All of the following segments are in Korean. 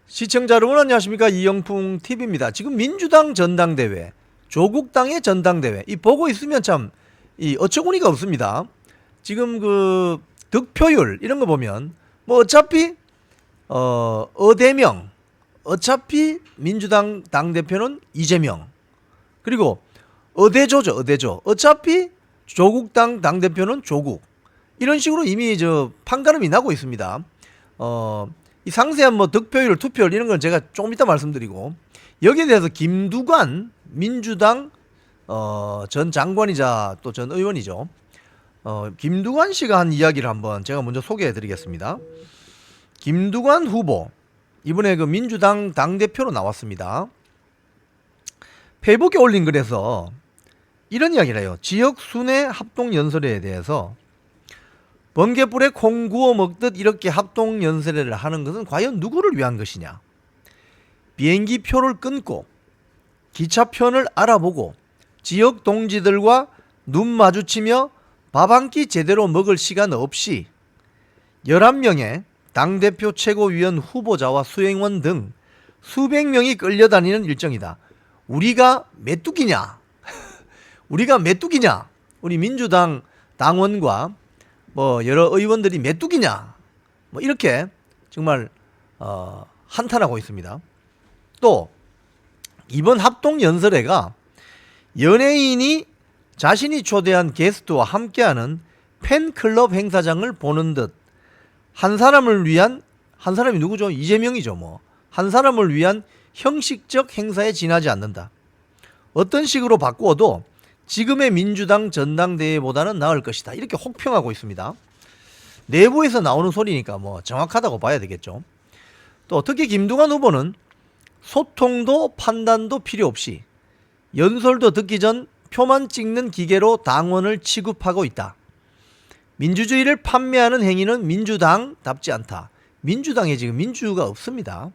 시청자 여러분 안녕하십니까. 이영풍 TV입니다. 지금 민주당 전당대회, 조국당의 전당대회 이 보고 있으면 참 이 어처구니가 없습니다. 지금 그 득표율 이런 거 보면 뭐 어차피 어대명, 어차피 민주당 당대표는 이재명, 그리고 어대조죠. 어대조, 어차피 조국당 당대표는 조국, 이런 식으로 이미 저 판가름이 나고 있습니다. 이 상세한 뭐 득표율, 투표율 이런 건 제가 조금 이따 말씀드리고, 여기에 대해서 김두관 민주당 전 장관이자 또 전 의원이죠. 김두관 씨가 한 이야기를 한번 제가 먼저 소개해 드리겠습니다. 김두관 후보 이번에 그 민주당 당대표로 나왔습니다. 페이북에 올린 글에서 이런 이야기를 해요. 지역 순회 합동 연설회에 대해서 번개불에 콩 구워 먹듯 이렇게 합동 연설회를 하는 것은 과연 누구를 위한 것이냐? 비행기 표를 끊고 기차편을 알아보고 지역 동지들과 눈 마주치며 밥 한 끼 제대로 먹을 시간 없이 11명의 당대표 최고위원 후보자와 수행원 등 수백 명이 끌려다니는 일정이다. 우리가 메뚜기냐? 우리가 메뚜기냐? 우리 민주당 당원과 뭐 여러 의원들이 메뚜기냐? 뭐 이렇게 정말 한탄하고 있습니다. 또 이번 합동 연설회가 연예인이 자신이 초대한 게스트와 함께하는 팬클럽 행사장을 보는 듯 한 사람을 위한, 한 사람이 누구죠? 이재명이죠. 뭐 한 사람을 위한 형식적 행사에 지나지 않는다. 어떤 식으로 바꾸어도 지금의 민주당 전당대회보다는 나을 것이다. 이렇게 혹평하고 있습니다. 내부에서 나오는 소리니까 뭐 정확하다고 봐야 되겠죠. 또 특히 김두관 후보는 소통도 판단도 필요 없이 연설도 듣기 전 표만 찍는 기계로 당원을 취급하고 있다. 민주주의를 판매하는 행위는 민주당답지 않다. 민주당에 지금 민주가 없습니다.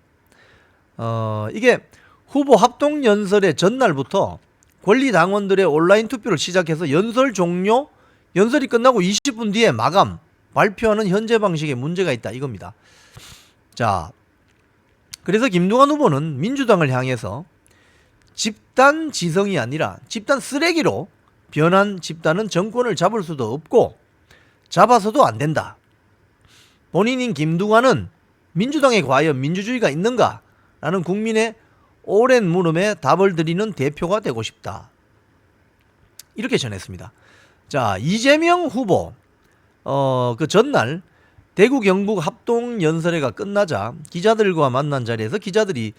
이게 후보 합동 연설의 전날부터 권리 당원들의 온라인 투표를 시작해서 연설 종료, 연설이 끝나고 20분 뒤에 마감, 발표하는 현재 방식에 문제가 있다 이겁니다. 자, 그래서 김두관 후보는 민주당을 향해서 집단 지성이 아니라 집단 쓰레기로 변한 집단은 정권을 잡을 수도 없고 잡아서도 안 된다. 본인인 김두관은 민주당에 과연 민주주의가 있는가? 라는 국민의 오랜 물음에 답을 드리는 대표가 되고 싶다. 이렇게 전했습니다. 자, 이재명 후보 그 전날 대구 경북 합동 연설회가 끝나자 기자들과 만난 자리에서 기자들이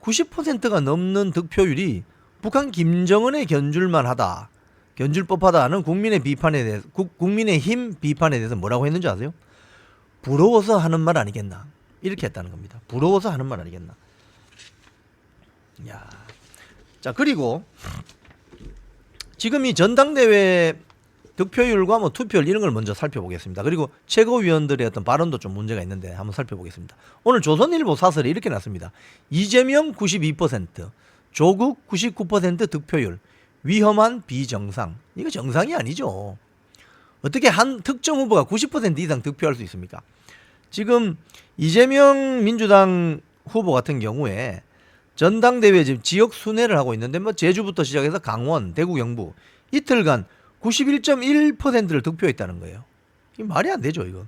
90%가 넘는 득표율이 북한 김정은에 견줄만 하다, 견줄 법하다는 국민의 비판에 대해서, 국민의힘 비판에 대해서 뭐라고 했는지 아세요? 부러워서 하는 말 아니겠나? 이렇게 했다는 겁니다. 부러워서 하는 말 아니겠나? 야, 자, 그리고 지금 이 전당대회 득표율과 뭐 투표율 이런 걸 먼저 살펴보겠습니다. 그리고 최고위원들의 어떤 발언도 좀 문제가 있는데 한번 살펴보겠습니다. 오늘 조선일보 사설에 이렇게 났습니다. 이재명 92%, 조국 99% 득표율, 위험한 비정상. 이거 정상이 아니죠. 어떻게 한 특정 후보가 90% 이상 득표할 수 있습니까? 지금 이재명 민주당 후보 같은 경우에 전당대회 지금 지역 순회를 하고 있는데 뭐 제주부터 시작해서 강원, 대구, 경북 이틀간 91.1%를 득표했다는 거예요. 이게 말이 안 되죠, 이거.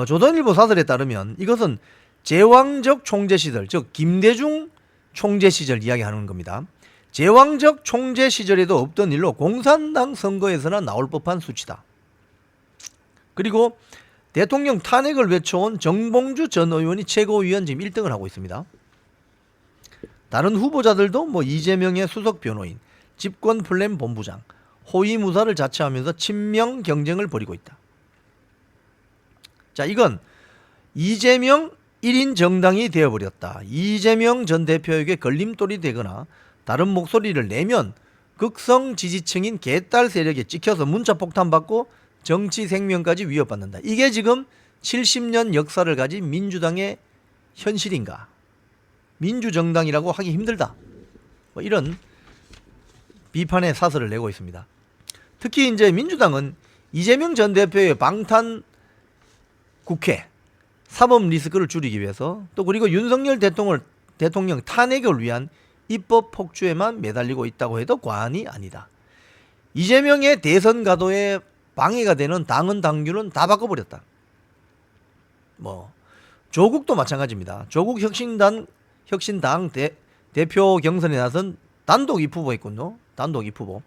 조선일보 사설에 따르면 이것은 제왕적 총재 시절, 즉 김대중 총재 시절 이야기하는 겁니다. 제왕적 총재 시절에도 없던 일로 공산당 선거에서나 나올 법한 수치다. 그리고 대통령 탄핵을 외쳐온 정봉주 전 의원이 최고위원 지금 1등을 하고 있습니다. 다른 후보자들도 뭐 이재명의 수석 변호인, 집권 플랜 본부장, 호위무사를 자처하면서 친명 경쟁을 벌이고 있다. 자, 이건 이재명 1인 정당이 되어버렸다. 이재명 전 대표에게 걸림돌이 되거나 다른 목소리를 내면 극성 지지층인 개딸 세력에 찍혀서 문자폭탄 받고 정치 생명까지 위협받는다. 이게 지금 70년 역사를 가진 민주당의 현실인가? 민주정당이라고 하기 힘들다. 뭐 이런 비판의 사설을 내고 있습니다. 특히 이제 민주당은 이재명 전 대표의 방탄 국회 사법 리스크를 줄이기 위해서 또 그리고 윤석열 대통령 탄핵을 위한 입법 폭주에만 매달리고 있다고 해도 과언이 아니다. 이재명의 대선 가도에 방해가 되는 당헌 당규는 다 바꿔버렸다. 뭐 조국도 마찬가지입니다. 조국 혁신당 대표 경선에 나선 단독 입후보였군요. 단독 입후보.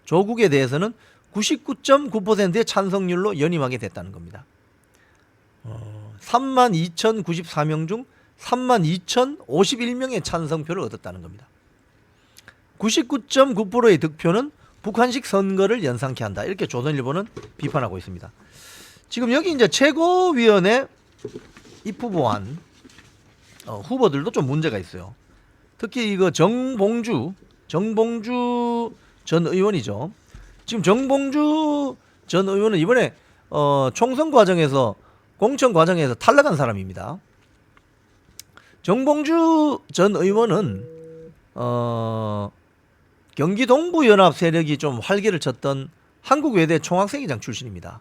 조국에 대해서는 99.9%의 찬성률로 연임하게 됐다는 겁니다. 32,094명 중 32,051명의 찬성표를 얻었다는 겁니다. 99.9%의 득표는 북한식 선거를 연상케 한다. 이렇게 조선일보는 비판하고 있습니다. 지금 여기 이제 최고위원회 입후보한 후보들도 좀 문제가 있어요. 특히 이거 정봉주 전 의원이죠. 지금 정봉주 전 의원은 이번에 총선 과정에서 공천 과정에서 탈락한 사람입니다. 정봉주 전 의원은 경기 동부연합 세력이 좀 활개를 쳤던 한국외대 총학생회장 출신입니다.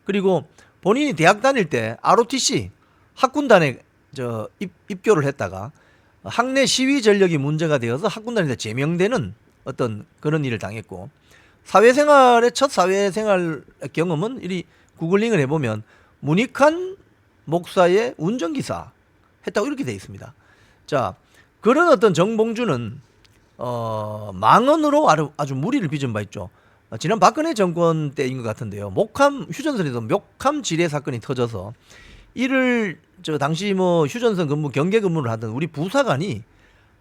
그리고 본인이 대학 다닐 때 ROTC 학군단에 입교를 했다가 학내 시위 전력이 문제가 되어서 학군단에서 제명되는 어떤 그런 일을 당했고, 첫 사회생활 경험은 이 구글링을 해보면 문익환 목사의 운전기사 했다고 이렇게 되어 있습니다. 자, 그런 어떤 정봉주는 망언으로 아주 무리를 빚은 바 있죠. 지난 박근혜 정권 때인 것 같은데요. 휴전선에서 목함 지뢰 사건이 터져서 이를 당시 휴전선 경계 근무를 하던 우리 부사관이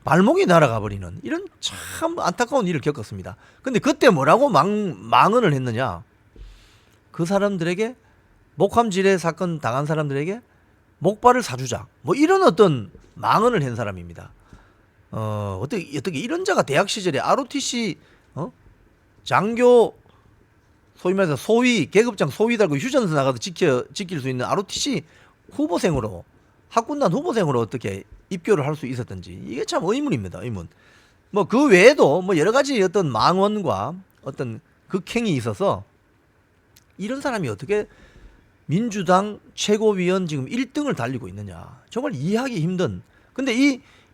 발목이 날아가 버리는 이런 참 안타까운 일을 겪었습니다. 근데 그때 뭐라고 망언을 했느냐? 그 사람들에게 목함 지뢰 사건 당한 사람들에게 목발을 사주자. 뭐 이런 어떤 망언을 한 사람입니다. 어떻게 이런 자가 대학 시절에 ROTC 장교 소위 말해서 계급장 소위 달고 휴전선 나가서 지킬 수 있는 ROTC 후보생으로 학군단 후보생으로 어떻게 입교를 할 수 있었던지 이게 참 의문입니다. 의문. 뭐 그 외에도 뭐 여러 가지 어떤 망언과 어떤 극행이 있어서 이런 사람이 어떻게 민주당 최고위원 지금 1등을 달리고 있느냐. 정말 이해하기 힘든. 근데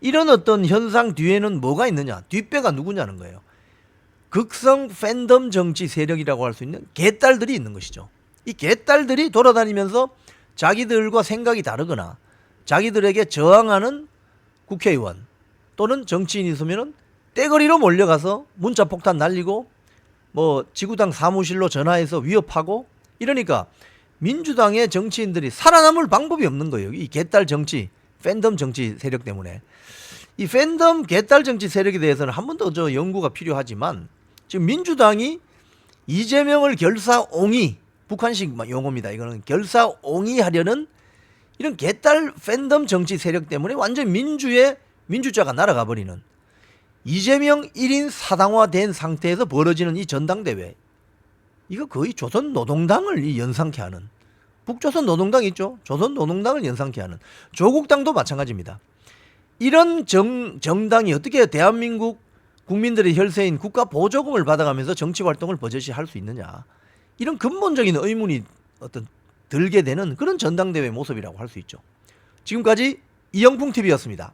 이런 어떤 현상 뒤에는 뭐가 있느냐. 뒷배가 누구냐는 거예요. 극성 팬덤 정치 세력이라고 할 수 있는 개딸들이 있는 것이죠. 이 개딸들이 돌아다니면서 자기들과 생각이 다르거나 자기들에게 저항하는 국회의원 또는 정치인이 있으면은 떼거리로 몰려가서 문자 폭탄 날리고 뭐 지구당 사무실로 전화해서 위협하고 이러니까 민주당의 정치인들이 살아남을 방법이 없는 거예요. 이 개딸 정치, 팬덤 정치 세력 때문에. 이 팬덤 개딸 정치 세력에 대해서는 한 번 더 연구가 필요하지만 지금 민주당이 이재명을 결사옹이, 북한식 용어입니다. 이거는 결사옹이 하려는 이런 개딸 팬덤 정치 세력 때문에 완전 민주자가 날아가 버리는 이재명 1인 사당화된 상태에서 벌어지는 이 전당대회. 이거 거의 조선노동당을 연상케 하는, 북조선 노동당 있죠? 조선노동당을 연상케 하는, 조국당도 마찬가지입니다. 이런 정당이 어떻게 대한민국 국민들의 혈세인 국가 보조금을 받아가면서 정치 활동을 버젓이 할 수 있느냐. 이런 근본적인 의문이 들게 되는 그런 전당대회 모습이라고 할 수 있죠. 지금까지 이영풍TV였습니다.